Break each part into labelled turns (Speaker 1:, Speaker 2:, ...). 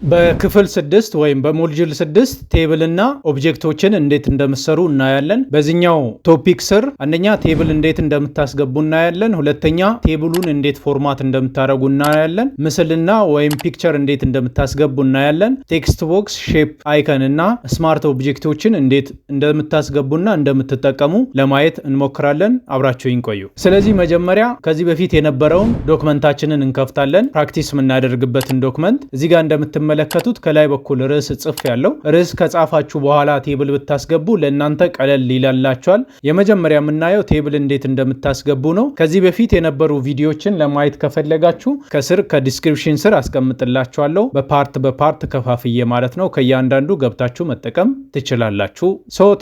Speaker 1: በክፍል 6 ወይም በሞጁል 6 ቴብል እና ኦብጀክቶችን እንዴት እንደምትሰሩ እናያለን። በዚህኛው ቶፒክ ስር አንደኛ ቴብል እንዴት እንደምታስገቡ እናያለን። ሁለተኛ ቴብሉን እንዴት ፎርማት እንደምታደርጉ እናያለን። ምስልና ወይም ፒክቸር እንዴት እንደምታስገቡ እናያለን። ቴክስት ቦክስ፣ ሼፕ አይከን እና ስማርት ኦብጀክቶችን እንዴት እንደምታስገቡና እንደምትጠቀሙ ለማየት እንሞክራለን። አብራችሁኝ ቆዩ። ስለዚህ መጀመሪያ ከዚህ በፊት የነበረውን ዶክመንታችንን እንከፍታለን። ፕራክቲስ የምናደርግበትን ዶክመንት እዚህ ጋር እንደምትመለከቱት ከላይ በኩል ርዕስ ጽፍ ያለው ርዕስ ከጻፋችሁ በኋላ ቴብል ብታስገቡ ለእናንተ ቀለል ይላላችኋል። የመጀመሪያ የምናየው ቴብል እንዴት እንደምታስገቡ ነው። ከዚህ በፊት የነበሩ ቪዲዮችን ለማየት ከፈለጋችሁ ከስር ከዲስክሪፕሽን ስር አስቀምጥላችኋለሁ። በፓርት ከፋፍዬ ማለት ነው። ከእያንዳንዱ ገብታችሁ መጠቀም ትችላላችሁ።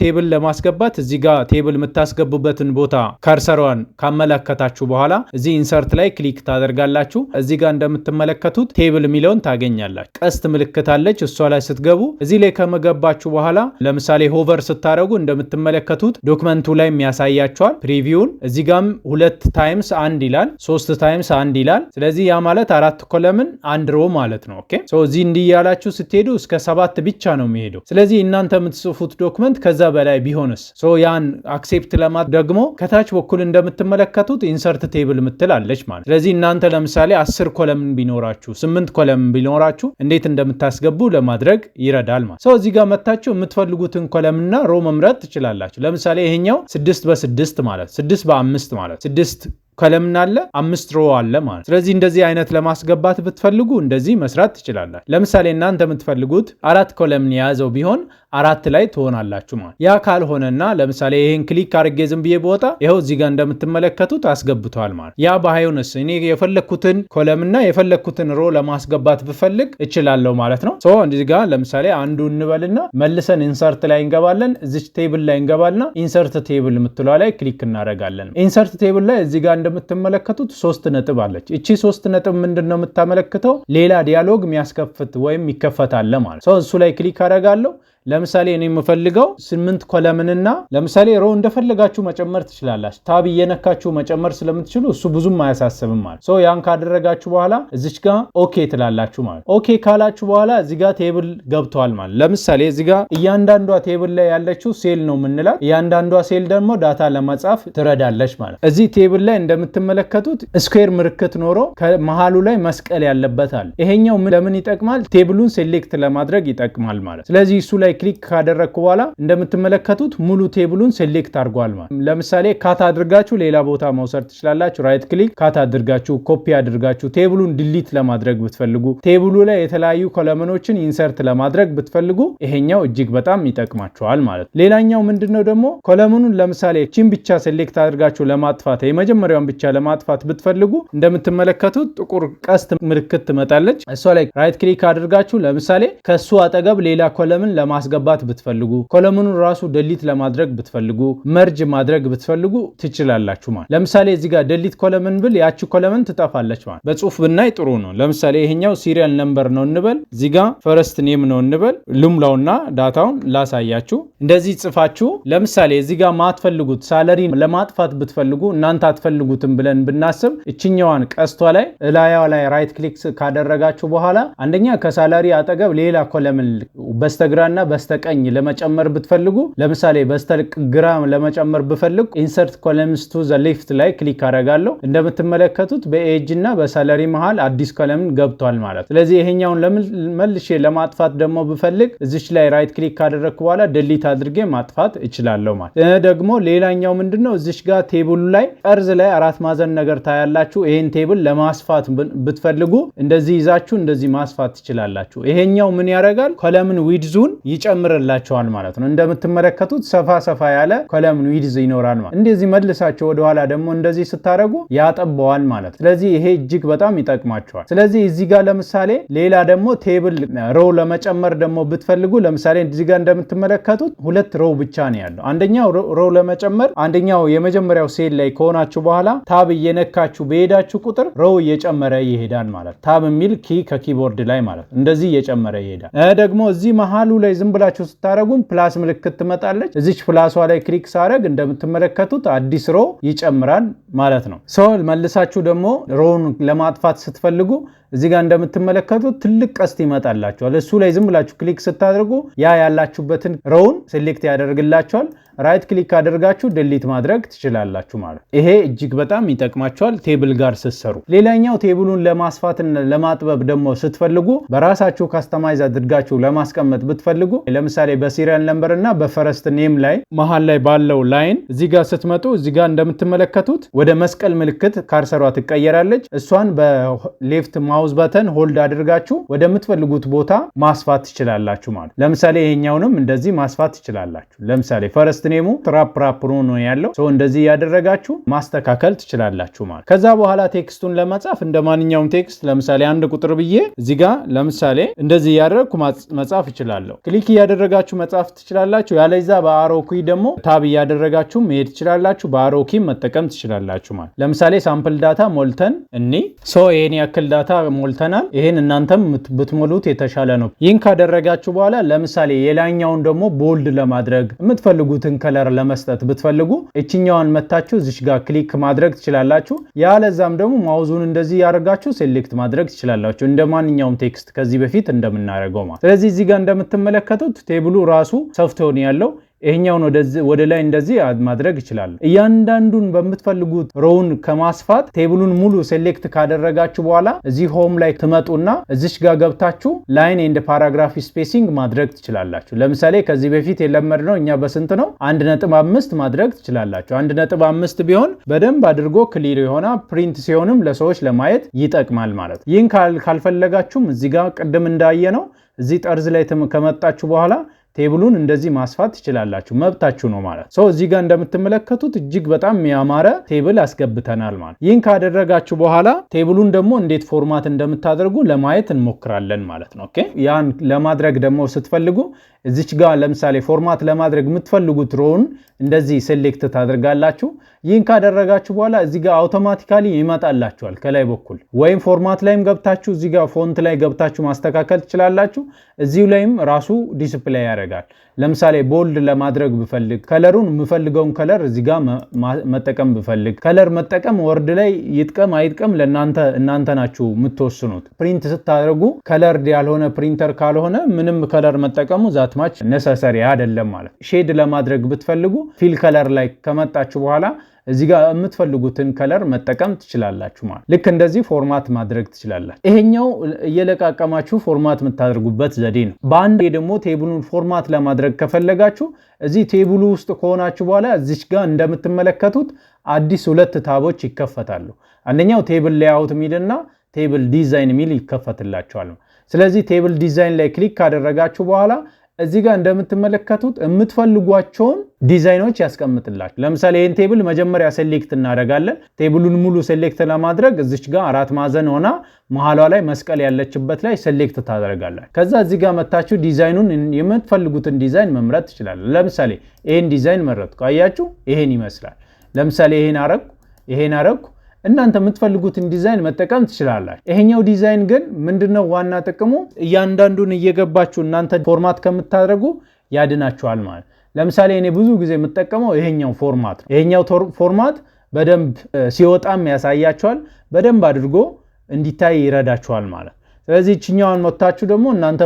Speaker 1: ቴብል ለማስገባት እዚህ ጋር ቴብል የምታስገቡበትን ቦታ ከርሰሯን ካመለከታችሁ በኋላ እዚህ ኢንሰርት ላይ ክሊክ ታደርጋላችሁ። እዚህ ጋር እንደምትመለከቱት ቴብል የሚለውን ታገኛላችሁ። ቀስት ምልክት አለች። እሷ ላይ ስትገቡ እዚህ ላይ ከመገባችሁ በኋላ ለምሳሌ ሆቨር ስታደርጉ እንደምትመለከቱት ዶክመንቱ ላይ የሚያሳያችኋል ፕሪቪውን። እዚህ ጋም 2 ታይምስ 1 ይላል፣ 3 ታይምስ 1 ይላል። ስለዚህ ያ ማለት 4 ኮለምን 1 ሮ ማለት ነው። ኦኬ እዚህ እንዲያላችሁ ስትሄዱ እስከ 7 ብቻ ነው የሚሄደው። ስለዚህ እናንተ የምትጽፉት ዶክመንት ከዛ በላይ ቢሆንስ ያን አክሴፕት ለማድረግ ደግሞ ከታች በኩል እንደምትመለከቱት ኢንሰርት ቴብል ምትላለች ማለት። ስለዚህ እናንተ ለምሳሌ 10 ኮለምን ቢኖራችሁ 8 ኮለምን ቢኖራችሁ እንዴት እንደምታስገቡ ለማድረግ ይረዳል ማለት። እዚህ ጋር መታችሁ የምትፈልጉትን ኮለምና ሮ መምረጥ ትችላላችሁ። ለምሳሌ ይሄኛው 6 በ6 ማለት 6 በ5 ማለት 6 ኮለምን አለ 5 ሮ አለ ማለት። ስለዚህ እንደዚህ አይነት ለማስገባት ብትፈልጉ እንደዚህ መስራት ትችላላችሁ። ለምሳሌ እናንተ የምትፈልጉት 4 ኮለምን የያዘው ቢሆን 4 ላይ ትሆናላችሁ ማለት። ያ ካልሆነና ለምሳሌ ይሄን ክሊክ አድርጌ ዝም ብዬ ቦታ ይሄው እዚህ ጋር እንደምትመለከቱት አስገብቷል ማለት። ያ ባይሆንስ እኔ የፈለኩትን ኮለምና የፈለኩትን ሮ ለማስገባት ብፈልግ እችላለሁ ማለት ነው። እዚህ ጋር ለምሳሌ አንዱ እንበልና መልሰን ኢንሰርት ላይ እንገባለን። እዚች ቴብል ላይ እንገባልና ኢንሰርት ቴብል የምትሏ ላይ ክሊክ እናደርጋለን። ኢንሰርት ቴብል ላይ እዚህ ጋር እንደምትመለከቱት 3 ነጥብ አለች። እቺ 3 ነጥብ ምንድነው የምታመለክተው? ሌላ ዲያሎግ የሚያስከፍት ወይም ይከፈታል ማለት። እሱ ላይ ክሊክ አደርጋለሁ። ለምሳሌ እኔ የምፈልገው 8 ኮለምንና ለምሳሌ ሮ እንደፈለጋችሁ መጨመር ትችላላችሁ። ታብ እየነካችሁ መጨመር ስለምትችሉ እሱ ብዙም አያሳስብም ማለት። ያን ካደረጋችሁ በኋላ እዚች ጋር ኦኬ ትላላችሁ ማለት። ኦኬ ካላችሁ በኋላ እዚህ ጋር ቴብል ገብቷል ማለት። ለምሳሌ እዚህ ጋር እያንዳንዷ ቴብል ላይ ያለችው ሴል ነው የምንላት። እያንዳንዷ ሴል ደግሞ ዳታ ለመጻፍ ትረዳለች ማለት። እዚህ ቴብል ላይ እንደምትመለከቱት ስኩዌር ምልክት ኖሮ ከመሃሉ ላይ መስቀል ያለበታል። ይሄኛው ለምን ይጠቅማል? ቴብሉን ሴሌክት ለማድረግ ይጠቅማል ማለት። ስለዚህ እሱ ላይ ክሊክ ካደረግኩ በኋላ እንደምትመለከቱት ሙሉ ቴብሉን ሴሌክት አድርጓል ማለት። ለምሳሌ ካት አድርጋችሁ ሌላ ቦታ መውሰድ ትችላላችሁ። ራይት ክሊክ ካት አድርጋችሁ ኮፒ አድርጋችሁ ቴብሉን ዲሊት ለማድረግ ብትፈልጉ፣ ቴብሉ ላይ የተለያዩ ኮለመኖችን ኢንሰርት ለማድረግ ብትፈልጉ ይሄኛው እጅግ በጣም ይጠቅማችኋል ማለት። ሌላኛው ምንድነው ደግሞ ኮለመኑን ለምሳሌ ቺን ብቻ ሴሌክት አድርጋችሁ ለማጥፋት የመጀመሪያውን ብቻ ለማጥፋት ብትፈልጉ እንደምትመለከቱት ጥቁር ቀስት ምልክት ትመጣለች። እሷ ላይ ራይት ክሊክ አድርጋችሁ ለምሳሌ ከሱ አጠገብ ሌላ ኮለምን ለማስገባት ብትፈልጉ፣ ኮለምኑን ራሱ ደሊት ለማድረግ ብትፈልጉ፣ መርጅ ማድረግ ብትፈልጉ ትችላላችሁ ማለት። ለምሳሌ እዚህ ጋር ደሊት ኮለምን ብል ያቺ ኮለምን ትጠፋለች ማለት። በጽሁፍ ብናይ ጥሩ ነው። ለምሳሌ ይሄኛው ሲሪያል ነምበር ነው እንበል፣ እዚህ ጋር ፈረስት ኔም ነው እንበል። ልሙላውና ዳታውን ላሳያችሁ። እንደዚህ ጽፋችሁ ለምሳሌ እዚህ ጋር ማትፈልጉት ሳለሪ ለማጥፋት ብትፈልጉ እናንተ አትፈልጉትም ብለን ብናስብ እችኛዋን ቀስቷ ላይ እላያዋ ላይ ራይት ክሊክ ካደረጋችሁ በኋላ አንደኛ ከሳለሪ አጠገብ ሌላ ኮለምን በስተግራና በስተቀኝ ለመጨመር ብትፈልጉ ለምሳሌ በስተግራ ለመጨመር ብፈልግ ኢንሰርት ኮለምስ ቱ ዘ ሌፍት ላይ ክሊክ አደርጋለሁ። እንደምትመለከቱት በኤጅ እና በሳለሪ መሃል አዲስ ኮለምን ገብቷል ማለት። ስለዚህ ይሄኛውን መልሼ ለማጥፋት ደግሞ ብፈልግ እዚች ላይ ራይት ክሊክ ካደረግኩ በኋላ ደሊት አድርጌ ማጥፋት እችላለሁ ማለት። ደግሞ ሌላኛው ምንድነው እዚች ጋር ቴብሉ ላይ ጠርዝ ላይ 4 ማዕዘን ነገር ታያላችሁ። ይሄን ቴብል ለማስፋት ብትፈልጉ እንደዚህ ይዛችሁ እንደዚህ ማስፋት ትችላላችሁ። ይሄኛው ምን ያደርጋል? ኮለምን ዊድዙን ይጨምርላቸዋል ማለት ነው። እንደምትመለከቱት ሰፋ ያለ ኮለምን ዊድዝ ይኖራል ማለት። እንደዚህ መልሳችሁ ወደኋላ ደግሞ እንደዚህ ስታረጉ ያጠበዋል ማለት። ስለዚህ ይሄ እጅግ በጣም ይጠቅማቸዋል። ስለዚህ እዚህ ጋር ለምሳሌ ሌላ ደግሞ ቴብል ሮ ለመጨመር ደግሞ ብትፈልጉ ለምሳሌ እዚህ ጋር እንደምትመለከቱት 2 ሮ ብቻ ነው ያለው። አንደኛው ሮ ለመጨመር አንደኛው የመጀመሪያው ሴል ላይ ከሆናችሁ በኋላ ታብ እየነካችሁ በሄዳችሁ ቁጥር ሮ እየጨመረ ይሄዳል ማለት። ታብ የሚል ኪ ከኪቦርድ ላይ ማለት እንደዚህ እየጨመረ ይሄዳል። ደግሞ እዚህ መሃሉ ላይ ዝም ብላችሁ ስታረጉም ፕላስ ምልክት ትመጣለች። እዚች ፕላሷ ላይ ክሊክ ሳረግ እንደምትመለከቱት አዲስ ሮ ይጨምራል ማለት ነው። መልሳችሁ ደግሞ ሮውን ለማጥፋት ስትፈልጉ እዚህ ጋር እንደምትመለከቱት ትልቅ ቀስት ይመጣላችኋል። እሱ ላይ ዝም ብላችሁ ክሊክ ስታደርጉ ያላችሁበትን ሮውን ሴሌክት ያደርግላችኋል። ራይት ክሊክ አድርጋችሁ ዲሊት ማድረግ ትችላላችሁ ማለት። ይሄ እጅግ በጣም ይጠቅማችኋል ቴብል ጋር ስትሰሩ። ሌላኛው ቴብሉን ለማስፋትና ለማጥበብ ደግሞ ስትፈልጉ በራሳችሁ ካስተማይዝ አድርጋችሁ ለማስቀመጥ ብትፈልጉ ለምሳሌ በሲሪያል ነምበር እና በፈረስት ኔም ላይ መሃል ላይ ባለው ላይን እዚህ ጋር ስትመጡ እዚህ ጋር እንደምትመለከቱት ወደ መስቀል ምልክት ካርሰሯ ትቀየራለች። እሷን በሌፍት ማውዝ በተን ሆልድ አድርጋችሁ ወደምትፈልጉት ቦታ ማስፋት ትችላላችሁ ማለት። ለምሳሌ ይሄኛውንም እንደዚህ ማስፋት ትችላላችሁ። ለምሳሌ ፈረስት ኔሙ ትራፕ ነው ያለው እንደዚህ ያደረጋችሁ ማስተካከል ትችላላችሁ ማለት። ከዛ በኋላ ቴክስቱን ለመጻፍ እንደማንኛውም ቴክስት ለምሳሌ አንድ ቁጥር ብዬ እዚህ ጋር ለምሳሌ እንደዚህ ያደረኩ መጻፍ እችላለሁ። ክሊክ ያደረጋችሁ መጻፍ ትችላላችሁ። ያለዛ በአሮ ኪ ደግሞ ታብ ያደረጋችሁ መሄድ ትችላላችሁ። በአሮ ኪ መጠቀም ትችላላችሁ ማለት። ለምሳሌ ሳምፕል ዳታ ሞልተን ይሄን ያክል ዳታ ሞልተናል። ይሄን እናንተም ብትሞሉት የተሻለ ነው። ይህን ካደረጋችሁ በኋላ ለምሳሌ የላይኛውን ደግሞ ቦልድ ለማድረግ የምትፈልጉትን ከለር ለመስጠት ብትፈልጉ እቺኛዋን መታችሁ እዚሽ ጋር ክሊክ ማድረግ ትችላላችሁ። ያለዛም ደግሞ ማውዙን እንደዚህ ያደርጋችሁ ሴሌክት ማድረግ ትችላላችሁ እንደማንኛውም ቴክስት ከዚህ በፊት እንደምናደርገው ማለት። ስለዚህ እዚህ ጋር እንደምትመለከቱት ቴብሉ ራሱ ሰፍቶን ያለው ይሄኛውን ወደ ላይ እንደዚህ ማድረግ ይችላል። እያንዳንዱን በምትፈልጉት ሮውን ከማስፋት ቴብሉን ሙሉ ሴሌክት ካደረጋችሁ በኋላ እዚህ ሆም ላይ ትመጡና እዚሽ ጋር ገብታችሁ ላይን ኤንድ ፓራግራፍ ስፔሲንግ ማድረግ ትችላላችሁ። ለምሳሌ ከዚህ በፊት የለመድነው እኛ በስንት ነው 1.5 ማድረግ ትችላላችሁ። 1.5 ቢሆን በደንብ አድርጎ ክሊር የሆነ ፕሪንት ሲሆንም ለሰዎች ለማየት ይጠቅማል ማለት። ይህን ካልፈለጋችሁም እዚህ ጋር ቅድም እንዳየነው እዚህ ጠርዝ ላይ ከመጣችሁ በኋላ ቴብሉን እንደዚህ ማስፋት ትችላላችሁ። መብታችሁ ነው ማለት። እዚህ ጋር እንደምትመለከቱት እጅግ በጣም የሚያማረ ቴብል አስገብተናል ማለት። ይህን ካደረጋችሁ በኋላ ቴብሉን ደግሞ እንዴት ፎርማት እንደምታደርጉ ለማየት እንሞክራለን ማለት ነው። ኦኬ ያን ለማድረግ ደግሞ ስትፈልጉ እዚች ጋር ለምሳሌ ፎርማት ለማድረግ የምትፈልጉት ሮውን እንደዚህ ሴሌክት ታደርጋላችሁ። ይህን ካደረጋችሁ በኋላ እዚህ ጋር አውቶማቲካሊ ይመጣላችኋል ከላይ በኩል ወይም ፎርማት ላይም ገብታችሁ እዚህ ጋር ፎንት ላይ ገብታችሁ ማስተካከል ትችላላችሁ። እዚሁ ላይም ራሱ ዲስፕሌይ ያደርጋል። ለምሳሌ ቦልድ ለማድረግ ብፈልግ ከለሩን የምፈልገውን ከለር እዚህ ጋር መጠቀም ብፈልግ ከለር መጠቀም ወርድ ላይ ይጥቀም አይጥቀም እናንተ ናችሁ የምትወስኑት። ፕሪንት ስታደርጉ ከለር ያልሆነ ፕሪንተር ካልሆነ ምንም ከለር መጠቀሙ ዛትማች ነሰሰሪ አይደለም ማለት። ሼድ ለማድረግ ብትፈልጉ ፊል ከለር ላይ ከመጣችሁ በኋላ እዚህ ጋር የምትፈልጉትን ከለር መጠቀም ትችላላችሁ ማለት። ልክ እንደዚህ ፎርማት ማድረግ ትችላላችሁ። ይሄኛው እየለቃቀማችሁ ፎርማት የምታደርጉበት ዘዴ ነው። በአንድ ደግሞ ቴብሉን ፎርማት ለማድረግ ከፈለጋችሁ እዚህ ቴብሉ ውስጥ ከሆናችሁ በኋላ እዚች ጋር እንደምትመለከቱት አዲስ 2 ታቦች ይከፈታሉ። አንደኛው ቴብል ሌአውት ሚልና ቴብል ዲዛይን ሚል ይከፈትላችኋል። ስለዚህ ቴብል ዲዛይን ላይ ክሊክ ካደረጋችሁ በኋላ እዚህ ጋር እንደምትመለከቱት የምትፈልጓቸውን ዲዛይኖች ያስቀምጥላችሁ። ለምሳሌ ይሄን ቴብል መጀመሪያ ሴሌክት እናደርጋለን። ቴብሉን ሙሉ ሴሌክት ለማድረግ እዚች ጋር 4 ማዕዘን ሆና መሃሏ ላይ መስቀል ያለችበት ላይ ሴሌክት ታደርጋላችሁ። ከዛ እዚህ ጋር መታችሁ ዲዛይኑን የምትፈልጉትን ዲዛይን መምረጥ ትችላላችሁ። ለምሳሌ ይሄን ዲዛይን መረጥኩ። አያችሁ ይሄን ይመስላል። ለምሳሌ ይሄን አረኩ እናንተ የምትፈልጉትን ዲዛይን መጠቀም ትችላላችሁ። ይሄኛው ዲዛይን ግን ምንድነው ዋና ጥቅሙ እያንዳንዱን እየገባችሁ እናንተ ፎርማት ከምታደርጉ ያድናችኋል ማለት። ለምሳሌ እኔ ብዙ ጊዜ የምጠቀመው ይሄኛው ፎርማት ነው። ይሄኛው ፎርማት በደንብ ሲወጣም ያሳያችኋል፣ በደንብ አድርጎ እንዲታይ ይረዳችኋል ማለት። ስለዚህ እቺኛውን መጥታችሁ ደግሞ እናንተ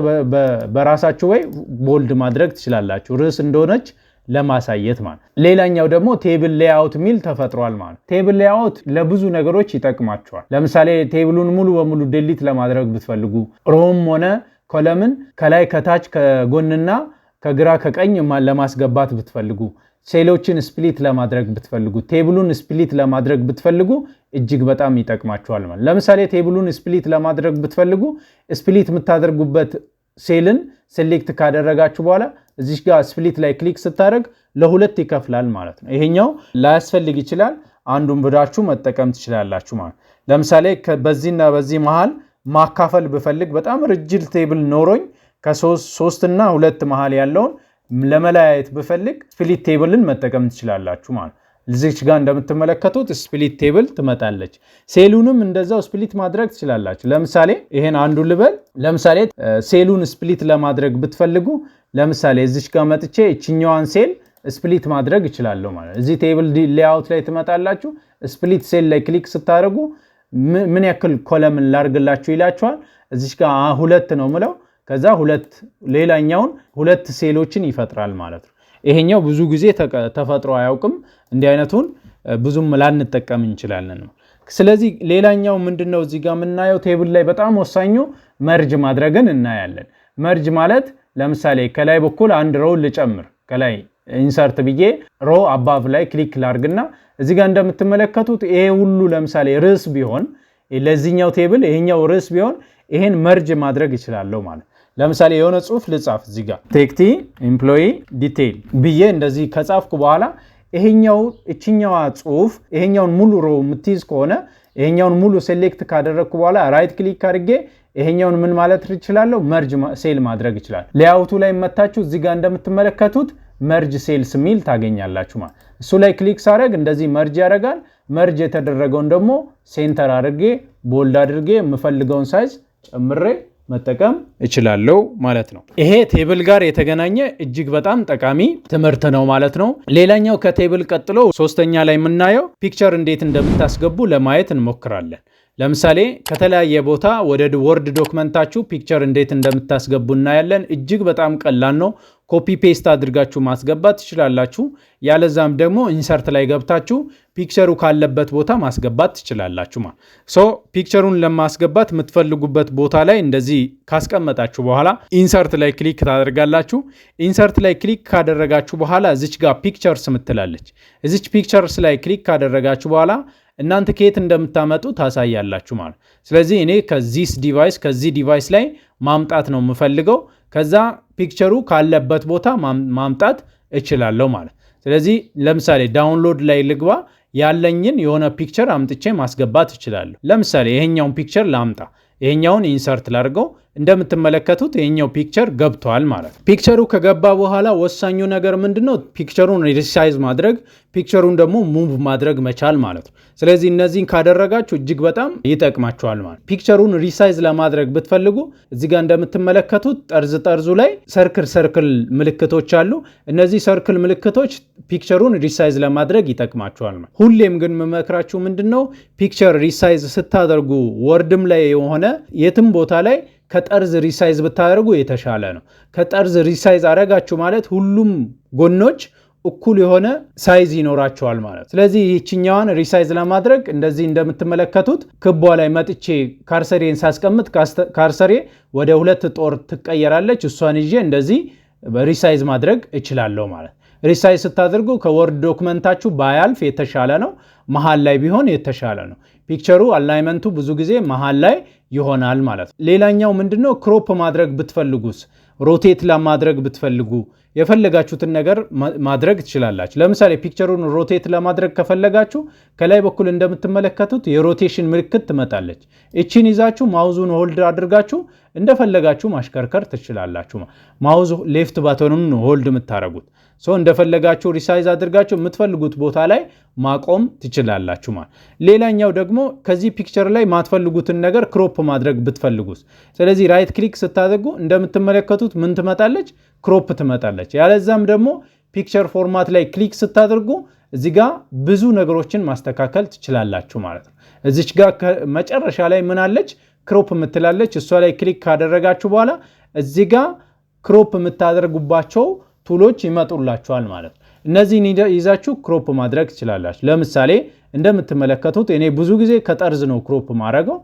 Speaker 1: በራሳችሁ ወይ ቦልድ ማድረግ ትችላላችሁ ርዕስ እንደሆነች ለማሳየት ማለት። ሌላኛው ደግሞ ቴብል ሌአውት ሚል ተፈጥሯል ማለት። ቴብል ሌአውት ለብዙ ነገሮች ይጠቅማቸዋል። ለምሳሌ ቴብሉን ሙሉ በሙሉ ዲሊት ለማድረግ ብትፈልጉ ሮም ሆነ ኮለምን ከላይ ከታች ከጎንና ከግራ ከቀኝ ለማስገባት ብትፈልጉ ሴሎችን ስፕሊት ለማድረግ ብትፈልጉ ቴብሉን ስፕሊት ለማድረግ ብትፈልጉ እጅግ በጣም ይጠቅማቸዋል ማለት። ለምሳሌ ቴብሉን ስፕሊት ለማድረግ ብትፈልጉ ስፕሊት የምታደርጉበት ሴልን ሴሌክት ካደረጋችሁ በኋላ እዚህ ጋር ስፕሊት ላይ ክሊክ ስታደርግ ለሁለት ይከፍላል ማለት ነው። ይሄኛው ላያስፈልግ ይችላል፣ አንዱን ብዳችሁ መጠቀም ትችላላችሁ ማለት። ለምሳሌ በዚህና በዚህ መሃል ማካፈል ብፈልግ በጣም ርጅል ቴብል ኖሮኝ ከ3 እና 2 መሃል ያለውን ለመለያየት ብፈልግ ስፕሊት ቴብልን መጠቀም ትችላላችሁ ማለት። እዚች ጋር እንደምትመለከቱት ስፕሊት ቴብል ትመጣለች። ሴሉንም እንደዛው ስፕሊት ማድረግ ትችላላችሁ። ለምሳሌ ይሄን አንዱ ልበል። ለምሳሌ ሴሉን ስፕሊት ለማድረግ ብትፈልጉ ለምሳሌ እዚች ጋር መጥቼ እችኛዋን ሴል ስፕሊት ማድረግ እችላለሁ ማለት። እዚህ ቴብል ሌአውት ላይ ትመጣላችሁ። ስፕሊት ሴል ላይ ክሊክ ስታደርጉ ምን ያክል ኮለምን ላርግላችሁ ይላችኋል። እዚች ጋር 2 ነው ምለው። ከዛ ሌላኛውን 2 ሴሎችን ይፈጥራል ማለት ነው። ይሄኛው ብዙ ጊዜ ተፈጥሮ አያውቅም። እንዲህ አይነቱን ብዙም ላንጠቀም እንችላለን ነው። ስለዚህ ሌላኛው ምንድነው እዚህ ጋር የምናየው ቴብል ላይ በጣም ወሳኙ መርጅ ማድረግን እናያለን። መርጅ ማለት ለምሳሌ ከላይ በኩል አንድ ሮው ልጨምር። ከላይ ኢንሰርት ብዬ ሮ አባቭ ላይ ክሊክ ላርግና እዚህ ጋር እንደምትመለከቱት ይሄ ሁሉ ለምሳሌ ርዕስ ቢሆን ለዚህኛው ቴብል ይሄኛው ርዕስ ቢሆን ይሄን መርጅ ማድረግ ይችላልው ማለት። ለምሳሌ የሆነ ጽሁፍ ልጻፍ እዚህ ጋር ቴክቲ ኤምፕሎይ ዲቴይል ብዬ እንደዚህ ከጻፍኩ በኋላ እችኛዋ ጽሁፍ ይሄኛውን ሙሉ ሮ የምትይዝ ከሆነ ይሄኛውን ሙሉ ሴሌክት ካደረግኩ በኋላ ራይት ክሊክ አድርጌ ይሄኛውን ምን ማለት እችላለሁ? መርጅ ሴል ማድረግ ይችላል። ሌአውቱ ላይ መታችሁ እዚህ ጋር እንደምትመለከቱት መርጅ ሴልስ ሚል ታገኛላችሁ ማለት። እሱ ላይ ክሊክ ሳደርግ እንደዚህ መርጅ ያደርጋል። መርጅ የተደረገውን ደግሞ ሴንተር አድርጌ ቦልድ አድርጌ የምፈልገውን ሳይዝ ጨምሬ መጠቀም እችላለሁ ማለት ነው። ይሄ ቴብል ጋር የተገናኘ እጅግ በጣም ጠቃሚ ትምህርት ነው ማለት ነው። ሌላኛው ከቴብል ቀጥሎ ሶስተኛ ላይ የምናየው ፒክቸር እንዴት እንደምታስገቡ ለማየት እንሞክራለን። ለምሳሌ ከተለያየ ቦታ ወደ ወርድ ዶክመንታችሁ ፒክቸር እንዴት እንደምታስገቡ እናያለን። እጅግ በጣም ቀላል ነው። ኮፒ ፔስት አድርጋችሁ ማስገባት ትችላላችሁ። ያለዛም ደግሞ ኢንሰርት ላይ ገብታችሁ ፒክቸሩ ካለበት ቦታ ማስገባት ትችላላችሁ ማለት ሶ ፒክቸሩን ለማስገባት የምትፈልጉበት ቦታ ላይ እንደዚህ ካስቀመጣችሁ በኋላ ኢንሰርት ላይ ክሊክ ታደርጋላችሁ። ኢንሰርት ላይ ክሊክ ካደረጋችሁ በኋላ እዚች ጋር ፒክቸርስ ምትላለች። እዚች ፒክቸርስ ላይ ክሊክ ካደረጋችሁ በኋላ እናንተ ከየት እንደምታመጡ ታሳያላችሁ ማለት። ስለዚህ እኔ ከዚህ ዲቫይስ ላይ ማምጣት ነው የምፈልገው። ከዛ ፒክቸሩ ካለበት ቦታ ማምጣት እችላለሁ ማለት። ስለዚህ ለምሳሌ ዳውንሎድ ላይ ልግባ፣ ያለኝን የሆነ ፒክቸር አምጥቼ ማስገባት እችላለሁ። ለምሳሌ ይሄኛውን ፒክቸር ላምጣ፣ ይሄኛውን ኢንሰርት ላድርገው። እንደምትመለከቱት ይሄኛው ፒክቸር ገብቷል ማለት። ፒክቸሩ ከገባ በኋላ ወሳኙ ነገር ምንድነው? ፒክቸሩን ሪሳይዝ ማድረግ፣ ፒክቸሩን ደግሞ ሙቭ ማድረግ መቻል ማለት ነው። ስለዚህ እነዚህን ካደረጋችሁ እጅግ በጣም ይጠቅማችኋል ማለት። ፒክቸሩን ሪሳይዝ ለማድረግ ብትፈልጉ እዚህ ጋር እንደምትመለከቱት ጠርዙ ላይ ሰርክል ምልክቶች አሉ። እነዚህ ሰርክል ምልክቶች ፒክቸሩን ሪሳይዝ ለማድረግ ይጠቅማችኋል ማለት። ሁሌም ግን የምመክራችሁ ምንድነው? ፒክቸር ሪሳይዝ ስታደርጉ ወርድም ላይ የሆነ የትም ቦታ ላይ ከጠርዝ ሪሳይዝ ብታደርጉ የተሻለ ነው። ከጠርዝ ሪሳይዝ አረጋችሁ ማለት ሁሉም ጎኖች እኩል የሆነ ሳይዝ ይኖራቸዋል ማለት። ስለዚህ ይህችኛዋን ሪሳይዝ ለማድረግ እንደዚህ እንደምትመለከቱት ክቧ ላይ መጥቼ ካርሰሬን ሳስቀምጥ ካርሰሬ ወደ 2 ጦር ትቀየራለች። እሷን ይዤ እንደዚህ ሪሳይዝ ማድረግ እችላለሁ ማለት። ሪሳይዝ ስታደርጉ ከወርድ ዶክመንታችሁ ባያልፍ የተሻለ ነው። መሃል ላይ ቢሆን የተሻለ ነው። ፒክቸሩ አላይመንቱ ብዙ ጊዜ መሃል ላይ ይሆናል ማለት ነው። ሌላኛው ምንድነው? ክሮፕ ማድረግ ብትፈልጉስ፣ ሮቴት ለማድረግ ብትፈልጉ የፈለጋችሁትን ነገር ማድረግ ትችላላችሁ። ለምሳሌ ፒክቸሩን ሮቴት ለማድረግ ከፈለጋችሁ ከላይ በኩል እንደምትመለከቱት የሮቴሽን ምልክት ትመጣለች። እቺን ይዛችሁ ማውዙን ሆልድ አድርጋችሁ እንደፈለጋችሁ ማሽከርከር ትችላላችሁ። ማውዝ ሌፍት ባተኑን ሆልድ የምታረጉት እንደፈለጋችሁ ሪሳይዝ አድርጋችሁ የምትፈልጉት ቦታ ላይ ማቆም ትችላላችሁ ማለት። ሌላኛው ደግሞ ከዚህ ፒክቸር ላይ ማትፈልጉትን ነገር ክሮፕ ማድረግ ብትፈልጉስ፣ ስለዚህ ራይት ክሊክ ስታደርጉ እንደምትመለከቱት ምን ትመጣለች? ክሮፕ ትመጣለች። ያለዛም ደግሞ ፒክቸር ፎርማት ላይ ክሊክ ስታደርጉ እዚህ ጋር ብዙ ነገሮችን ማስተካከል ትችላላችሁ ማለት ነው። እዚች ጋር መጨረሻ ላይ ምን አለች? ክሮፕ የምትላለች። እሷ ላይ ክሊክ ካደረጋችሁ በኋላ እዚህ ጋር ክሮፕ የምታደርጉባቸው ቱሎች ይመጡላችኋል ማለት ነው። እነዚህን ይዛችሁ ክሮፕ ማድረግ ትችላላችሁ። ለምሳሌ እንደምትመለከቱት እኔ ብዙ ጊዜ ከጠርዝ ነው ክሮፕ ማድረገው።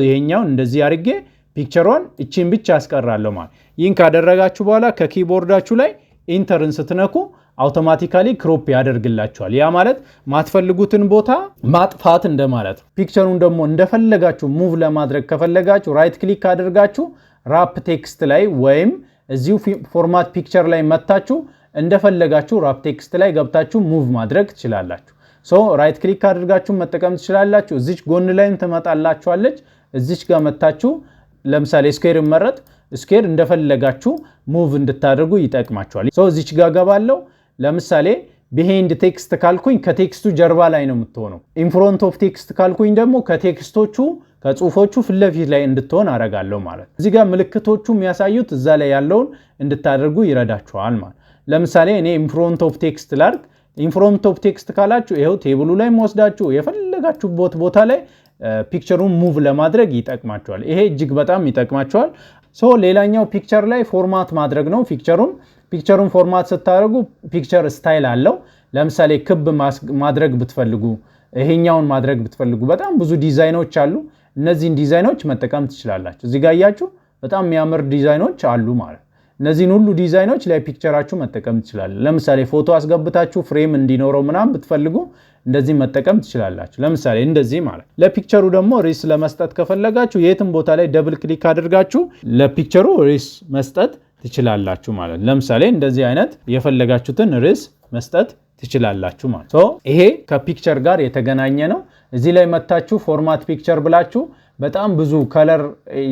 Speaker 1: ይሄኛውን እንደዚህ አድርጌ ፒክቸሯን እቺን ብቻ ያስቀራለሁ ማለት። ይህን ካደረጋችሁ በኋላ ከኪቦርዳችሁ ላይ ኢንተርን ስትነኩ አውቶማቲካሊ ክሮፕ ያደርግላችኋል። ያ ማለት ማትፈልጉትን ቦታ ማጥፋት እንደማለት ነው። ፒክቸሩን ደግሞ እንደፈለጋችሁ ሙቭ ለማድረግ ከፈለጋችሁ ራይት ክሊክ አድርጋችሁ ራፕ ቴክስት ላይ ወይም እዚሁ ፎርማት ፒክቸር ላይ መታችሁ እንደፈለጋችሁ ራፕ ቴክስት ላይ ገብታችሁ ሙቭ ማድረግ ትችላላችሁ። ራይት ክሊክ አድርጋችሁ መጠቀም ትችላላችሁ። እዚች ጎን ላይም ትመጣላችኋለች። እዚች ጋር መታችሁ ለምሳሌ ስኩዌር መረጥ፣ ስኩዌር እንደፈለጋችሁ ሙቭ እንድታደርጉ ይጠቅማችኋል። እዚች ጋር ገባለው። ለምሳሌ ቢሃይንድ ቴክስት ካልኩኝ ከቴክስቱ ጀርባ ላይ ነው የምትሆነው። ኢን ፍሮንት ኦፍ ቴክስት ካልኩኝ ደግሞ ከቴክስቶቹ ከጽሁፎቹ ፊት ለፊት ላይ እንድትሆን አረጋለሁ ማለት። እዚህ ጋር ምልክቶቹ የሚያሳዩት እዛ ላይ ያለውን እንድታደርጉ ይረዳችኋል ማለት። ለምሳሌ እኔ ኢን ፍሮንት ኦፍ ቴክስት ላድርግ። ኢን ፍሮንት ኦፍ ቴክስት ካላችሁ ይሄው ቴብሉ ላይ ወስዳችሁ የፈለጋችሁበት ቦታ ላይ ፒክቸሩን ሙቭ ለማድረግ ይጠቅማችኋል። ይሄ እጅግ በጣም ይጠቅማችኋል። ሌላኛው ፒክቸር ላይ ፎርማት ማድረግ ነው። ፒክቸሩን ፎርማት ስታደርጉ ፒክቸር ስታይል አለው። ለምሳሌ ክብ ማድረግ ብትፈልጉ፣ ይሄኛውን ማድረግ ብትፈልጉ በጣም ብዙ ዲዛይኖች አሉ። እነዚህን ዲዛይኖች መጠቀም ትችላላችሁ። እዚህ ጋር ያያችሁ በጣም የሚያምር ዲዛይኖች አሉ ማለት። እነዚህን ሁሉ ዲዛይኖች ላይ ፒክቸራችሁ መጠቀም ትችላላችሁ። ለምሳሌ ፎቶ አስገብታችሁ ፍሬም እንዲኖረው ምናምን ብትፈልጉ እንደዚህ መጠቀም ትችላላችሁ። ለምሳሌ እንደዚህ ማለት። ለፒክቸሩ ደግሞ ሪስ ለመስጠት ከፈለጋችሁ የትም ቦታ ላይ ደብል ክሊክ አድርጋችሁ ለፒክቸሩ ሪስ መስጠት ትችላላችሁ ማለት። ለምሳሌ እንደዚህ አይነት የፈለጋችሁትን ሪስ መስጠት ትችላላችሁ ማለት። ይሄ ከፒክቸር ጋር የተገናኘ ነው። እዚህ ላይ መታችሁ ፎርማት ፒክቸር ብላችሁ በጣም ብዙ ከለር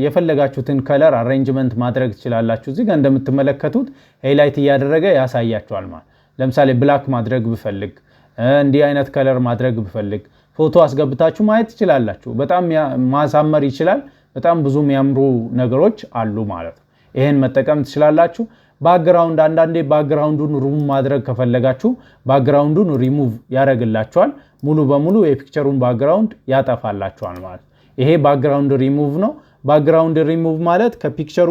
Speaker 1: የፈለጋችሁትን ከለር አሬንጅመንት ማድረግ ትችላላችሁ። እዚህ ጋር እንደምትመለከቱት ሃይላይት እያደረገ ያሳያችኋል ማለት። ለምሳሌ ብላክ ማድረግ ብፈልግ፣ እንዲህ አይነት ከለር ማድረግ ብፈልግ ፎቶ አስገብታችሁ ማየት ትችላላችሁ። በጣም ማሳመር ይችላል። በጣም ብዙ የሚያምሩ ነገሮች አሉ ማለት ነው። ይሄን መጠቀም ትችላላችሁ። ባክግራውንድ አንዳንዴ ባክግራውንዱን ሪሙቭ ማድረግ ከፈለጋችሁ ባክግራውንዱን ሪሙቭ ያደርግላችኋል። ሙሉ በሙሉ የፒክቸሩን ባክግራውንድ ያጠፋላችኋል ማለት። ይሄ ባክግራውንድ ሪሙቭ ነው። ባክግራውንድ ሪሙቭ ማለት ከፒክቸሩ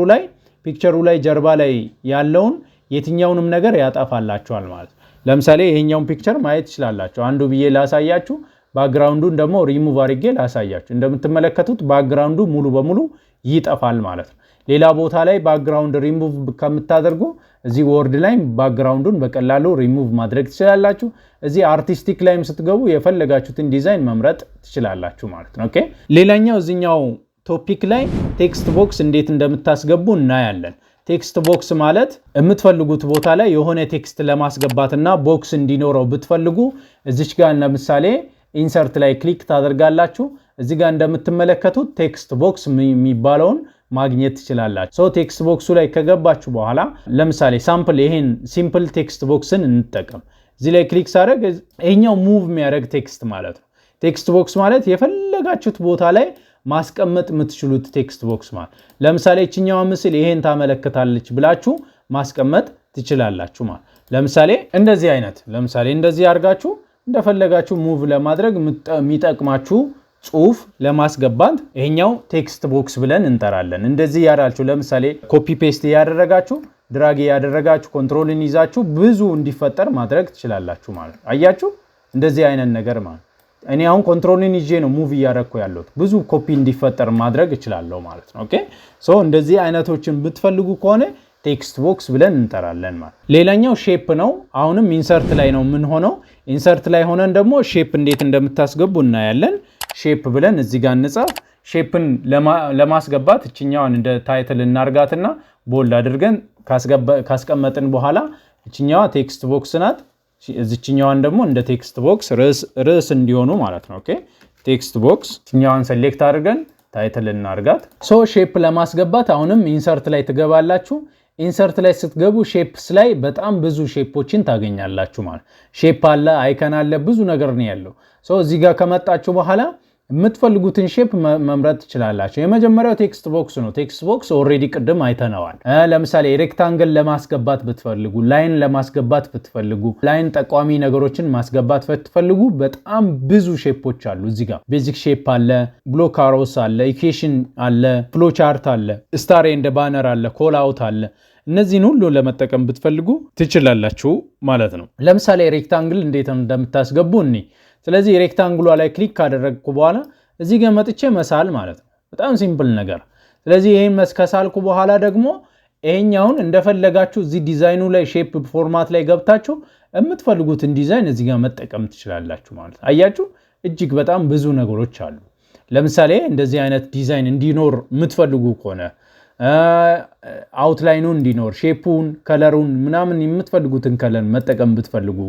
Speaker 1: ላይ ጀርባ ላይ ያለውን የትኛውንም ነገር ያጠፋላችኋል ማለት። ለምሳሌ ይሄኛውን ፒክቸር ማየት ትችላላችሁ። አንዱ ብዬ ላሳያችሁ፣ ባክግራውንዱን ደግሞ ሪሙቭ አድርጌ ላሳያችሁ። እንደምትመለከቱት ባክግራውንዱ ሙሉ በሙሉ ይጠፋል ማለት ነው። ሌላ ቦታ ላይ ባክግራውንድ ሪሙቭ ከምታደርጉ እዚህ ወርድ ላይ ባክግራውንዱን በቀላሉ ሪሙቭ ማድረግ ትችላላችሁ። እዚህ አርቲስቲክ ላይም ስትገቡ የፈለጋችሁትን ዲዛይን መምረጥ ትችላላችሁ ማለት ነው። ኦኬ። ሌላኛው እዚህኛው ቶፒክ ላይ ቴክስት ቦክስ እንዴት እንደምታስገቡ እናያለን። ቴክስት ቦክስ ማለት የምትፈልጉት ቦታ ላይ የሆነ ቴክስት ለማስገባትና ቦክስ እንዲኖረው ብትፈልጉ እዚች ጋር ለምሳሌ ኢንሰርት ላይ ክሊክ ታደርጋላችሁ። እዚህ ጋር እንደምትመለከቱት ቴክስት ቦክስ የሚባለውን ማግኘት ትችላላችሁ። ቴክስት ቦክሱ ላይ ከገባችሁ በኋላ ለምሳሌ ሳምፕል ይሄን ሲምፕል ቴክስት ቦክስን እንጠቀም። እዚህ ላይ ክሊክ ሳደርግ ይሄኛው ሙቭ የሚያደርግ ቴክስት ማለት ነው። ቴክስት ቦክስ ማለት የፈለጋችሁት ቦታ ላይ ማስቀመጥ የምትችሉት ቴክስት ቦክስ ማለት። ለምሳሌ እቺኛው ምስል ይሄን ታመለክታለች ብላችሁ ማስቀመጥ ትችላላችሁ ማለት። ለምሳሌ እንደዚህ አይነት ለምሳሌ እንደዚህ አድርጋችሁ እንደፈለጋችሁ ሙቭ ለማድረግ የሚጠቅማችሁ ጽሁፍ ለማስገባት ይሄኛው ቴክስት ቦክስ ብለን እንጠራለን። እንደዚህ ያዳልችሁ ለምሳሌ ኮፒ ፔስት ያደረጋችሁ ድራግ ያደረጋችሁ ኮንትሮልን ይዛችሁ ብዙ እንዲፈጠር ማድረግ ትችላላችሁ ማለት። አያችሁ እንደዚህ አይነት ነገር ማለት። እኔ አሁን ኮንትሮልን ይዤ ነው ሙቭ ያደረኩ ያለሁት። ብዙ ኮፒ እንዲፈጠር ማድረግ እችላለሁ ማለት ነው። ኦኬ እንደዚህ አይነቶችን ብትፈልጉ ከሆነ ቴክስት ቦክስ ብለን እንጠራለን ማለት። ሌላኛው ሼፕ ነው። አሁንም ኢንሰርት ላይ ነው ምን ሆነው። ኢንሰርት ላይ ሆነን ደግሞ ሼፕ እንዴት እንደምታስገቡ እናያለን። ሼፕ ብለን እዚህ ጋር እንጻፍ። ሼፕን ለማስገባት እችኛዋን እንደ ታይትል እናርጋትና ቦልድ አድርገን ካስቀመጥን በኋላ እችኛዋ ቴክስት ቦክስ ናት። እዚህኛዋን ደግሞ እንደ ቴክስት ቦክስ ርዕስ እንዲሆኑ ማለት ነው። ኦኬ ቴክስት ቦክስ እችኛዋን ሴሌክት አድርገን ታይትል እናርጋት። ሼፕ ለማስገባት አሁንም ኢንሰርት ላይ ትገባላችሁ። ኢንሰርት ላይ ስትገቡ ሼፕስ ላይ በጣም ብዙ ሼፖችን ታገኛላችሁ ማለት። ሼፕ አለ፣ አይከን አለ፣ ብዙ ነገር ነው ያለው። እዚህ ጋር ከመጣችሁ በኋላ የምትፈልጉትን ሼፕ መምረጥ ትችላላችሁ። የመጀመሪያው ቴክስት ቦክስ ነው። ቴክስት ቦክስ ኦሬዲ ቅድም አይተነዋል። ለምሳሌ ሬክታንግል ለማስገባት ብትፈልጉ፣ ላይን ለማስገባት ብትፈልጉ፣ ላይን ጠቋሚ ነገሮችን ማስገባት ብትፈልጉ በጣም ብዙ ሼፖች አሉ። እዚህ ጋር ቤዚክ ሼፕ አለ፣ ብሎክ አሮስ አለ፣ ኢኩዌሽን አለ፣ ፍሎ ቻርት አለ፣ ስታር ኤንድ ባነር አለ፣ ኮል አውት አለ። እነዚህን ሁሉ ለመጠቀም ብትፈልጉ ትችላላችሁ ማለት ነው። ለምሳሌ ሬክታንግል እንዴት እንደምታስገቡ እኔ ስለዚህ ሬክታንግሏ ላይ ክሊክ ካደረግኩ በኋላ እዚህ ጋር መጥቼ መሳል ማለት ነው። በጣም ሲምፕል ነገር። ስለዚህ ይሄን ከሳልኩ በኋላ ደግሞ ይሄኛውን እንደፈለጋችሁ እዚህ ዲዛይኑ ላይ ሼፕ ፎርማት ላይ ገብታችሁ የምትፈልጉትን ዲዛይን እዚህ ጋር መጠቀም ትችላላችሁ ማለት ነው። አያችሁ እጅግ በጣም ብዙ ነገሮች አሉ። ለምሳሌ እንደዚህ አይነት ዲዛይን እንዲኖር የምትፈልጉ ከሆነ አውትላይኑ እንዲኖር ሼፑን ከለሩን ምናምን የምትፈልጉትን ከለር መጠቀም ብትፈልጉ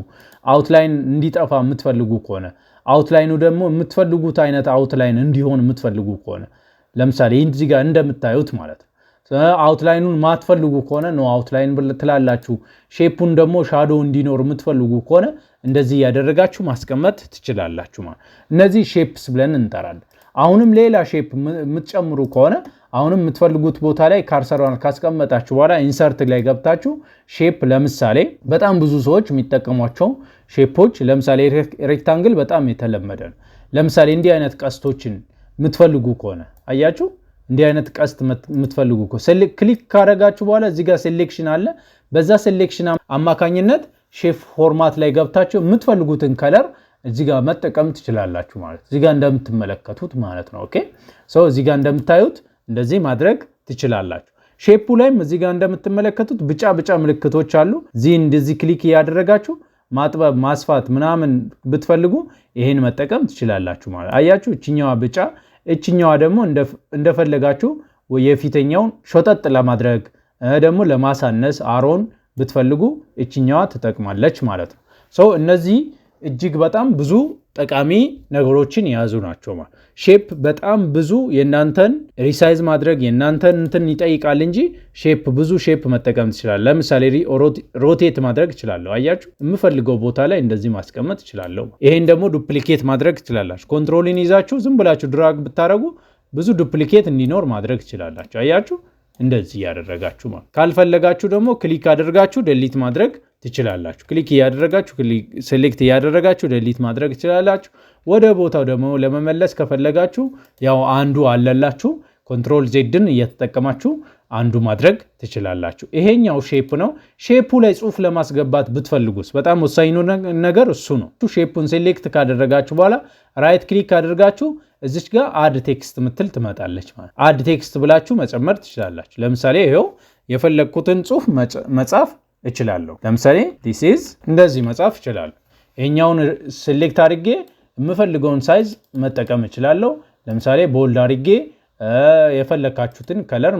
Speaker 1: አውትላይን እንዲጠፋ የምትፈልጉ ከሆነ አውትላይኑ ደግሞ የምትፈልጉት አይነት አውትላይን እንዲሆን የምትፈልጉ ከሆነ ለምሳሌ እዚህ ጋር እንደምታዩት ማለት ነው። አውትላይኑን ማትፈልጉ ከሆነ ነው አውትላይን ትላላችሁ። ሼፑን ደግሞ ሻዶ እንዲኖር የምትፈልጉ ከሆነ እንደዚህ ያደረጋችሁ ማስቀመጥ ትችላላችሁ ማለት። እነዚህ ሼፕስ ብለን እንጠራለን። አሁንም ሌላ ሼፕ የምትጨምሩ ከሆነ አሁንም የምትፈልጉት ቦታ ላይ ካርሰሯን ካስቀመጣችሁ በኋላ ኢንሰርት ላይ ገብታችሁ ሼፕ ለምሳሌ በጣም ብዙ ሰዎች የሚጠቀሟቸው ሼፖች ለምሳሌ ሬክታንግል በጣም የተለመደ ነው። ለምሳሌ እንዲህ አይነት ቀስቶችን የምትፈልጉ ከሆነ አያችሁ እንዲህ አይነት ቀስት የምትፈልጉ ከሆነ ክሊክ ካደረጋችሁ በኋላ እዚህ ጋር ሴሌክሽን አለ። በዛ ሴሌክሽን አማካኝነት ሼፕ ፎርማት ላይ ገብታችሁ የምትፈልጉትን ከለር እዚህ ጋር መጠቀም ትችላላችሁ ማለት እዚህ ጋር እንደምትመለከቱት ማለት ነው። ኦኬ ሶ እዚህ ጋር እንደምታዩት እንደዚህ ማድረግ ትችላላችሁ። ሼፑ ላይም እዚህ ጋር እንደምትመለከቱት ብጫ ምልክቶች አሉ። እዚህ እንደዚህ ክሊክ ያደረጋችሁ ማጥበብ ማስፋት ምናምን ብትፈልጉ ይሄን መጠቀም ትችላላችሁ ማለት አያችሁ። እቺኛዋ ብጫ እቺኛዋ ደግሞ እንደፈለጋችሁ የፊተኛውን ሾጠጥ ለማድረግ ደግሞ ለማሳነስ አሮን ብትፈልጉ እቺኛዋ ትጠቅማለች ማለት ነው። ሶ እነዚህ እጅግ በጣም ብዙ ጠቃሚ ነገሮችን የያዙ ናቸው ማለት። ሼፕ በጣም ብዙ የናንተን ሪሳይዝ ማድረግ የናንተን እንትን ይጠይቃል እንጂ ሼፕ ብዙ ሼፕ መጠቀም ትችላላችሁ። ለምሳሌ ሮቴት ማድረግ እችላለሁ። አያችሁ የምፈልገው ቦታ ላይ እንደዚህ ማስቀመጥ እችላለሁ። ይሄን ደግሞ ዱፕሊኬት ማድረግ ትችላላችሁ። ኮንትሮልን ይዛችሁ ዝም ብላችሁ ድራግ ብታረጉ ብዙ ዱፕሊኬት እንዲኖር ማድረግ ትችላላችሁ። አያችሁ እንደዚህ ያደረጋችሁ ማለት። ካልፈለጋችሁ ደግሞ ክሊክ አድርጋችሁ ዴሊት ማድረግ ትችላላችሁ። ክሊክ ያደረጋችሁ ሴሌክት ያደረጋችሁ ዴሊት ማድረግ ትችላላችሁ። ወደ ቦታው ደግሞ ለመመለስ ከፈለጋችሁ ያው አንዱ አለላችሁ ኮንትሮል ዜድን እየተጠቀማችሁ አንዱ ማድረግ ትችላላችሁ። ይሄኛው ሼፕ ነው። ሼፑ ላይ ጽሁፍ ለማስገባት ብትፈልጉስ በጣም ወሳኝ ነገር እሱ ነው። ሼፑን ሴሌክት ካደረጋችሁ በኋላ ራይት ክሊክ አድርጋችሁ እዚች ጋር አድ ቴክስት ምትል ትመጣለች ማለት አድ ቴክስት ብላችሁ መጨመር ትችላላችሁ። ለምሳሌ ይሄው የፈለኩትን ጽሁፍ መጻፍ እችላለሁ። ለምሳሌ this is እንደዚህ መጻፍ እችላለሁ። ይሄኛውን ሴሌክት አድርጌ የምፈልገውን ሳይዝ መጠቀም እችላለሁ። ለምሳሌ ቦልድ አድርጌ የፈለካችሁትን ከለር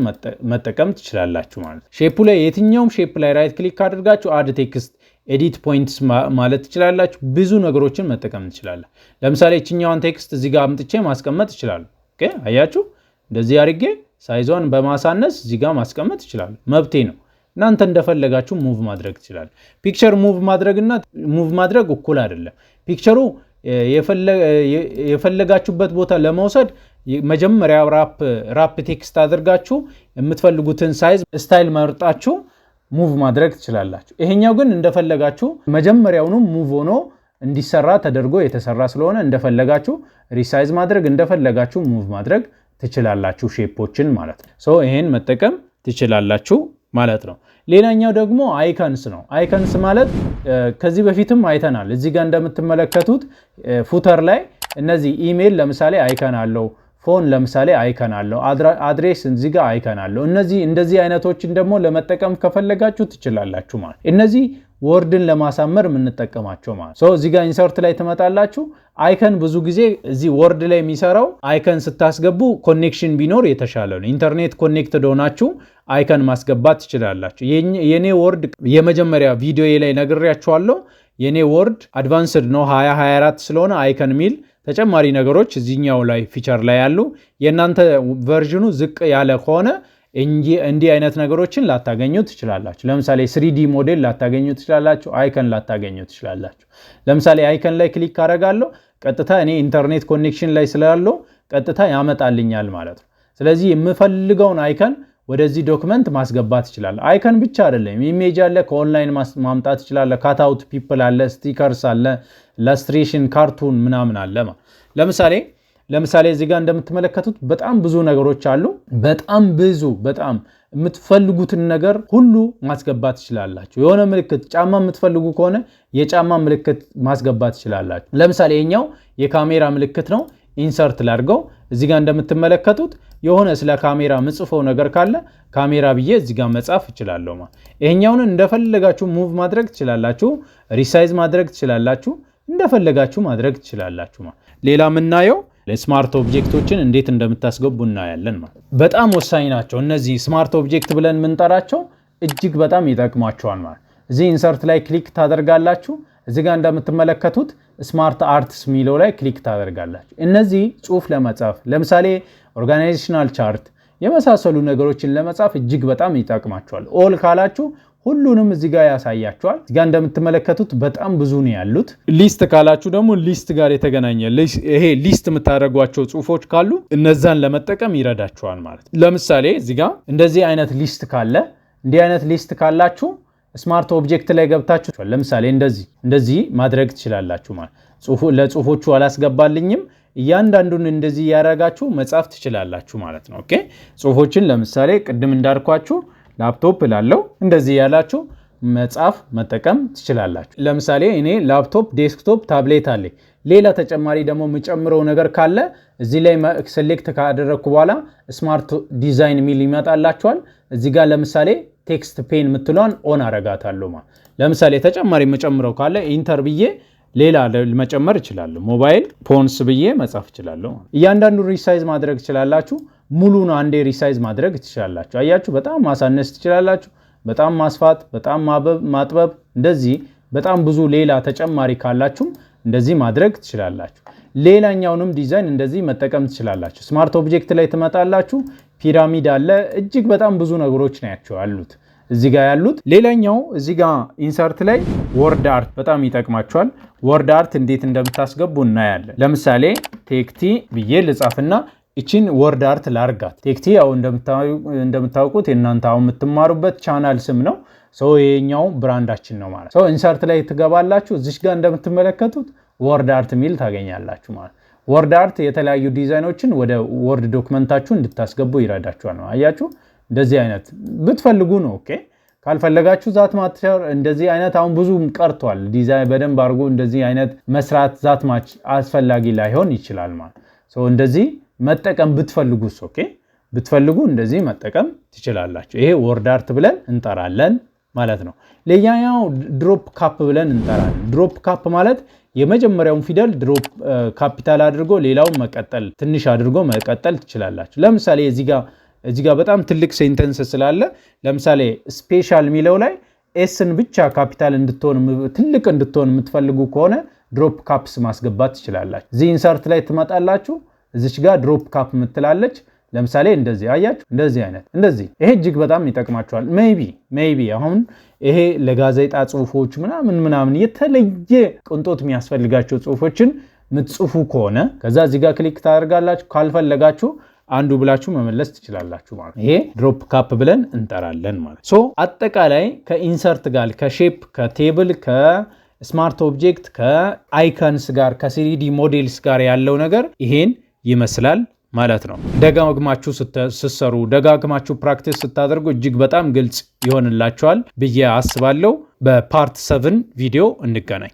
Speaker 1: መጠቀም ትችላላችሁ ማለት። ሼፑ ላይ የትኛውም ሼፕ ላይ ራይት ክሊክ አድርጋችሁ አድ ቴክስት ኤዲት ፖይንትስ ማለት ትችላላችሁ። ብዙ ነገሮችን መጠቀም ትችላላችሁ። ለምሳሌ እቺኛውን ቴክስት እዚህ ጋር አምጥቼ ማስቀመጥ እችላለሁ። ኦኬ አያችሁ እንደዚህ አድርጌ ሳይዟን በማሳነስ እዚህ ጋር ማስቀመጥ እችላለሁ። መብቴ ነው። እናንተ እንደፈለጋችሁ ሙቭ ማድረግ ትችላላችሁ። ፒክቸር ሙቭ ማድረግና ሙቭ ማድረግ እኩል አይደለም። ፒክቸሩ የፈለጋችሁበት ቦታ ለመውሰድ መጀመሪያ ራፕ ቴክስት አድርጋችሁ የምትፈልጉትን ሳይዝ ስታይል መርጣችሁ ሙቭ ማድረግ ትችላላችሁ። ይሄኛው ግን እንደፈለጋችሁ መጀመሪያውኑ ሙቭ ሆኖ እንዲሰራ ተደርጎ የተሰራ ስለሆነ እንደፈለጋችሁ ሪሳይዝ ማድረግ እንደፈለጋችሁ ሙቭ ማድረግ ትችላላችሁ ሼፖችን ማለት ነው። ሶ ይሄን መጠቀም ትችላላችሁ ማለት ነው። ሌላኛው ደግሞ አይከንስ ነው። አይከንስ ማለት ከዚህ በፊትም አይተናል። እዚህ ጋር እንደምትመለከቱት ፉተር ላይ እነዚህ ኢሜል ለምሳሌ አይከን አለው፣ ፎን ለምሳሌ አይከን አለው፣ አድሬስ እዚህ ጋር አይከን አለው። እንደዚህ አይነቶችን ደግሞ ለመጠቀም ከፈለጋችሁ ትችላላችሁ ማለት። እነዚህ ወርድን ለማሳመር የምንጠቀማቸው ማለት ነው። እዚህ ጋር ኢንሰርት ላይ ትመጣላችሁ። አይከን ብዙ ጊዜ እዚህ ወርድ ላይ የሚሰራው አይከን ስታስገቡ ኮኔክሽን ቢኖር የተሻለ ነው። ኢንተርኔት ኮኔክትድ ሆናችሁ አይከን ማስገባት ትችላላችሁ። የኔ ወርድ የመጀመሪያ ቪዲዮ ላይ ነግሬያችኋለሁ። የኔ ወርድ አድቫንስድ ነው 2024 ስለሆነ አይከን ሚል ተጨማሪ ነገሮች እዚህኛው ላይ ፊቸር ላይ ያሉ። የእናንተ ቨርዥኑ ዝቅ ያለ ከሆነ እንዲህ አይነት ነገሮችን ላታገኙ ትችላላችሁ። ለምሳሌ 3D ሞዴል ላታገኙ ትችላላችሁ። አይከን ላታገኙ ትችላላችሁ። ለምሳሌ አይከን ላይ ክሊክ ካደረጋለሁ ቀጥታ እኔ ኢንተርኔት ኮኔክሽን ላይ ስላለው ቀጥታ ያመጣልኛል ማለት ነው። ስለዚህ የምፈልገውን አይከን ወደዚህ ዶክመንት ማስገባት ይችላል። አይከን ብቻ አይደለም፣ ኢሜጅ አለ፣ ከኦንላይን ማምጣት ይችላል። ካትአውት ፒፕል አለ፣ ስቲከርስ አለ፣ ኢላስትሬሽን ካርቱን ምናምን አለ። ለምሳሌ እዚህ ጋር እንደምትመለከቱት በጣም ብዙ ነገሮች አሉ። በጣም የምትፈልጉትን ነገር ሁሉ ማስገባት ትችላላችሁ። የሆነ ምልክት ጫማ የምትፈልጉ ከሆነ የጫማ ምልክት ማስገባት ትችላላችሁ። ለምሳሌ ይሄኛው የካሜራ ምልክት ነው። ኢንሰርት ላድርገው። እዚህ ጋር እንደምትመለከቱት የሆነ ስለ ካሜራ ምጽፈው ነገር ካለ ካሜራ ብዬ እዚህ ጋር መጻፍ እችላለሁ ማለት። ይሄኛውን እንደፈለጋችሁ ሙቭ ማድረግ ትችላላችሁ፣ ሪሳይዝ ማድረግ ትችላላችሁ፣ እንደፈለጋችሁ ማድረግ ትችላላችሁ ማለት። ሌላ የምናየው ለስማርት ኦብጀክቶችን እንዴት እንደምታስገቡ እናያለን ማለት። በጣም ወሳኝ ናቸው እነዚህ ስማርት ኦብጀክት ብለን የምንጠራቸው እጅግ በጣም ይጠቅሟቸዋል ማለት። እዚህ ኢንሰርት ላይ ክሊክ ታደርጋላችሁ። እዚህ ጋር እንደምትመለከቱት ስማርት አርትስ ሚለው ላይ ክሊክ ታደርጋላችሁ። እነዚህ ጽሁፍ ለመጻፍ ለምሳሌ ኦርጋናይዜሽናል ቻርት፣ የመሳሰሉ ነገሮችን ለመጻፍ እጅግ በጣም ይጠቅማችኋል። ኦል ካላችሁ ሁሉንም እዚህ ጋር ያሳያችኋል። እዚህ ጋር እንደምትመለከቱት በጣም ብዙ ነው ያሉት። ሊስት ካላችሁ ደግሞ ሊስት ጋር የተገናኘ ይሄ ሊስት የምታደርጓቸው ጽሁፎች ካሉ እነዛን ለመጠቀም ይረዳችኋል ማለት ነው። ለምሳሌ እዚህ ጋር እንደዚህ አይነት ሊስት ካለ እንዲህ አይነት ሊስት ካላችሁ ስማርት ኦብጀክት ላይ ገብታችሁ ለምሳሌ እንደዚህ ማድረግ ትችላላችሁ ማለት ለጽሁፎቹ አላስገባልኝም እያንዳንዱን እንደዚህ ያረጋችሁ መጻፍ ትችላላችሁ ማለት ነው። ኦኬ ጽሁፎችን ለምሳሌ ቅድም እንዳልኳችሁ ላፕቶፕ ላለው እንደዚህ ያላችሁ መጻፍ መጠቀም ትችላላችሁ። ለምሳሌ እኔ ላፕቶፕ፣ ዴስክቶፕ፣ ታብሌት አለ። ሌላ ተጨማሪ ደግሞ የምጨምረው ነገር ካለ እዚህ ላይ ሴሌክት ካደረኩ በኋላ ስማርት ዲዛይን ሚል ይመጣላችኋል። እዚህ ጋር ለምሳሌ ቴክስት ፔን ምትሏን ኦን አረጋታለሁ ማለት ለምሳሌ ተጨማሪ መጨምረው ካለ ኢንተር ብዬ ሌላ መጨመር እችላለሁ። ሞባይል ፎንስ ብዬ መጻፍ እችላለሁ። እያንዳንዱ ሪሳይዝ ማድረግ ትችላላችሁ። ሙሉን አንዴ ሪሳይዝ ማድረግ ትችላላችሁ። አያችሁ በጣም ማሳነስ ትችላላችሁ፣ በጣም ማስፋት፣ በጣም ማጥበብ፣ እንደዚህ በጣም ብዙ ሌላ ተጨማሪ ካላችሁም እንደዚህ ማድረግ ትችላላችሁ። ሌላኛውንም ዲዛይን እንደዚህ መጠቀም ትችላላችሁ። ስማርት ኦብጀክት ላይ ትመጣላችሁ። ፒራሚድ አለ። እጅግ በጣም ብዙ ነገሮች ናቸው ያሉት እዚህ ጋር ያሉት። ሌላኛው እዚህ ጋር ኢንሰርት ላይ ወርድ አርት በጣም ይጠቅማችኋል። ወርድ አርት እንዴት እንደምታስገቡ እናያለን። ለምሳሌ ቴክቲ ብዬ ልጻፍና እቺን ወርድ አርት ላርጋት። ቴክቲ ያው እንደምታውቁት የእናንተ አሁን የምትማሩበት ቻናል ስም ነው። ይሄኛው ብራንዳችን ነው ማለት። ኢንሰርት ላይ ትገባላችሁ። እዚህ ጋር እንደምትመለከቱት ወርድ አርት ሚል ታገኛላችሁ ማለት። ወርድ አርት የተለያዩ ዲዛይኖችን ወደ ወርድ ዶክመንታችሁ እንድታስገቡ ይረዳችኋል ነው። አያችሁ እንደዚህ አይነት ብትፈልጉ ነው። ኦኬ ካልፈለጋችሁ ዛት ማተር እንደዚህ አይነት አሁን ብዙ ቀርቷል። ዲዛይን በደንብ አድርጎ እንደዚህ አይነት መስራት ዛት ማች አስፈላጊ ላይሆን ይችላል ማለት። እንደዚህ መጠቀም ብትፈልጉስ ኦኬ ብትፈልጉ እንደዚህ መጠቀም ትችላላችሁ። ይሄ ወርድ አርት ብለን እንጠራለን ማለት ነው። ሌላኛው ድሮፕ ካፕ ብለን እንጠራለን። ድሮፕ ካፕ ማለት የመጀመሪያውን ፊደል ድሮፕ ካፒታል አድርጎ ሌላውን መቀጠል ትንሽ አድርጎ መቀጠል ትችላላችሁ። ለምሳሌ እዚህ ጋር በጣም ትልቅ ሴንተንስ ስላለ ለምሳሌ ስፔሻል ሚለው ላይ ኤስን ብቻ ካፒታል እንድትሆን ትልቅ እንድትሆን የምትፈልጉ ከሆነ ድሮፕ ካፕስ ማስገባት ትችላላችሁ። እዚህ ኢንሰርት ላይ ትመጣላችሁ። እዚች ጋር ድሮፕ ካፕ ምትላለች። ለምሳሌ እንደዚህ አያችሁ እንደዚህ አይነት እንደዚህ ይሄ እጅግ በጣም ይጠቅማችኋል። ሜይቢ አሁን ይሄ ለጋዜጣ ጽሁፎች ምናምን የተለየ ቅንጦት የሚያስፈልጋቸው ጽሁፎችን ምትጽፉ ከሆነ ከዛ እዚህ ጋር ክሊክ ታደርጋላችሁ። ካልፈለጋችሁ አንዱ ብላችሁ መመለስ ትችላላችሁ ማለት። ይሄ ድሮፕ ካፕ ብለን እንጠራለን ማለት። አጠቃላይ ከኢንሰርት ጋር ከሼፕ ከቴብል ከስማርት ኦብጀክት ከአይከንስ ጋር ከሲሪዲ ሞዴልስ ጋር ያለው ነገር ይሄን ይመስላል ማለት ነው። ደጋግማችሁ ስትሰሩ ደጋግማችሁ ፕራክቲስ ስታደርጉ እጅግ በጣም ግልጽ ይሆንላችኋል ብዬ አስባለሁ። በፓርት 7 ቪዲዮ እንገናኝ።